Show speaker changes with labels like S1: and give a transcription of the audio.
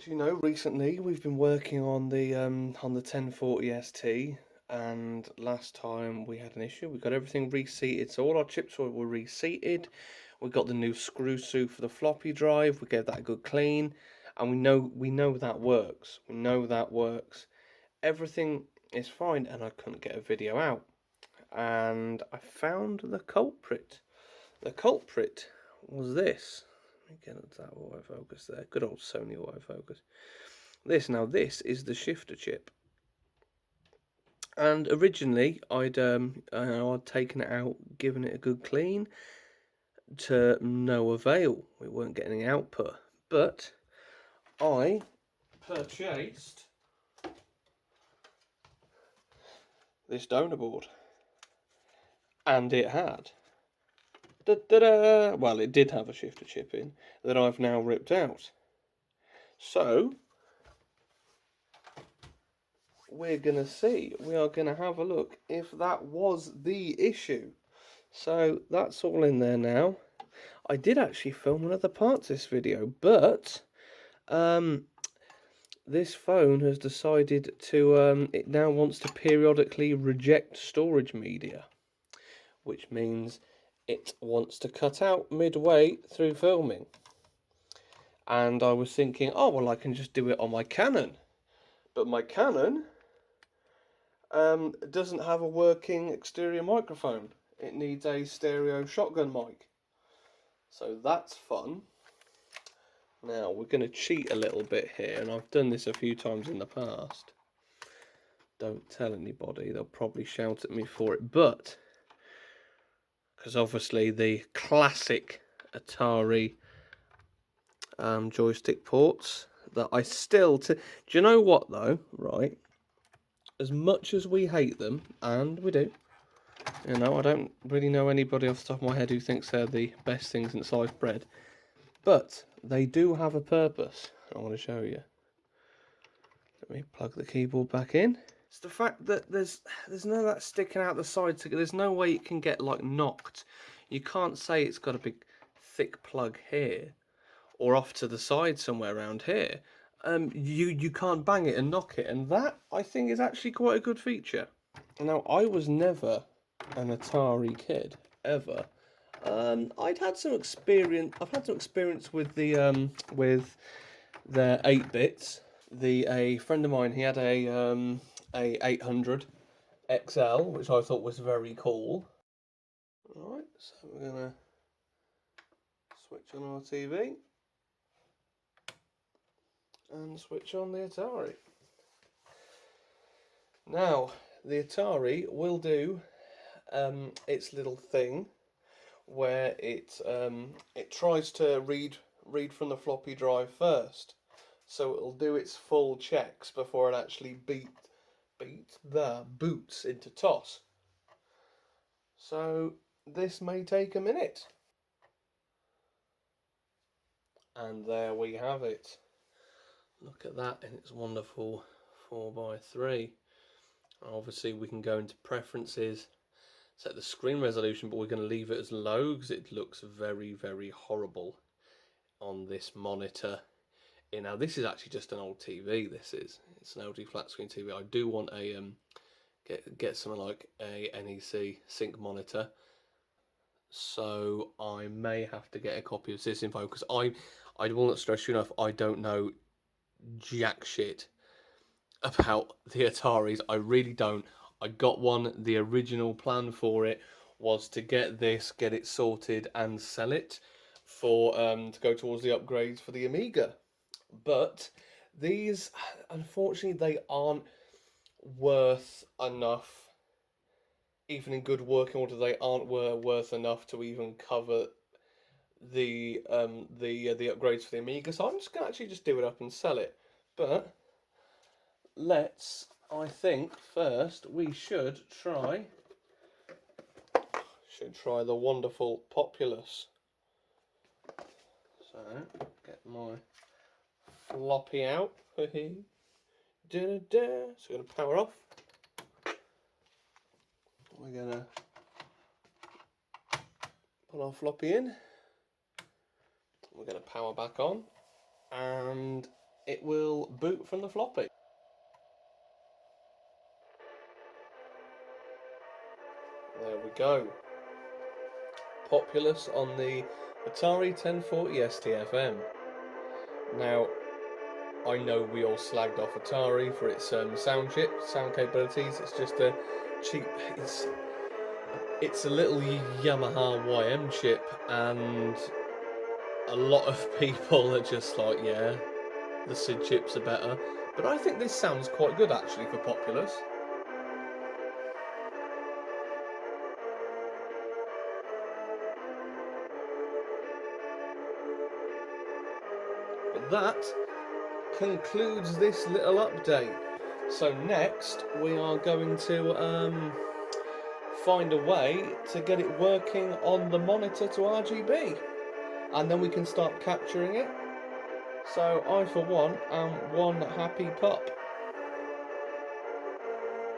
S1: As you know, recently we've been working on the 1040 ST, and last time we had an issue. We got everything reseated, so all our chips were reseated. We got the new screw suit for the floppy drive. We gave that a good clean, and we know that works. We know that works. Everything is fine, and I couldn't get a video out. And I found the culprit. The culprit was this. Let me get that autofocus there. Good old Sony autofocus. This is the shifter chip. And originally, I'd taken it out, given it a good clean, to no avail. We weren't getting any output. But I purchased this donor board, and it had, well, it did have a shifter chip in that I've now ripped out. So we're gonna see. We are gonna have a look if that was the issue. So that's all in there now. I did actually film another part to this video, but this phone has decided to it now wants to periodically reject storage media, which means it wants to cut out midway through filming. And I was thinking, oh well, I can just do it on my Canon, but my Canon doesn't have a working exterior microphone. It needs a stereo shotgun mic. So that's fun. Now we're going to cheat a little bit here, and I've done this a few times in the past. Don't tell anybody, they'll probably shout at me for it, but because obviously the classic Atari joystick ports that I still... Do you know what though, right? As much as we hate them, and we do, you know, I don't really know anybody off the top of my head who thinks they're the best thing since sliced bread, but they do have a purpose. I want to show you. Let me plug the keyboard back in. It's the fact that there's none of that sticking out the side. There's no way it can get like knocked. You can't say it's got a big thick plug here or off to the side somewhere around here. You can't bang it and knock it, and that I think is actually quite a good feature. Now, I was never an Atari kid ever. I've had some experience with the with their 8-bits. A friend of mine, he had a 800 XL, which I thought was very cool. All right, so we're gonna switch on our TV and switch on the Atari. Now, the Atari will do its little thing where it tries to read from the floppy drive first, so it'll do its full checks before it actually boots into TOS. So this may take a minute, and there we have it. Look at that in its wonderful 4:3. Obviously we can go into preferences, set the screen resolution, but we're going to leave it as low because it looks very, very horrible on this monitor. Now this is actually just an old TV. It's an LG flat screen TV. I do want a get something like a NEC sync monitor, so I may have to get a copy of System Info, because I will not stress you enough, I don't know jack shit about the Ataris. I really don't. I got one. The original plan for it was to get it sorted and sell it for to go towards the upgrades for the Amiga. But these, unfortunately, they aren't worth enough. Even in good working order, they aren't worth enough to even cover the upgrades for the Amiga. So I'm just gonna actually just do it up and sell it. But I think first we should try the wonderful Populous. So get my floppy out. So we're gonna power off. We're gonna put our floppy in. We're gonna power back on, and it will boot from the floppy. There we go. Populous on the Atari 1040 STFM. Now, I know we all slagged off Atari for its sound capabilities. It's just a cheap. It's a little Yamaha YM chip, and a lot of people are just like, yeah, the SID chips are better. But I think this sounds quite good actually for Populous. But that concludes this little update. So next we are going to find a way to get it working on the monitor to RGB, and then we can start capturing it. So I for one am one happy pup.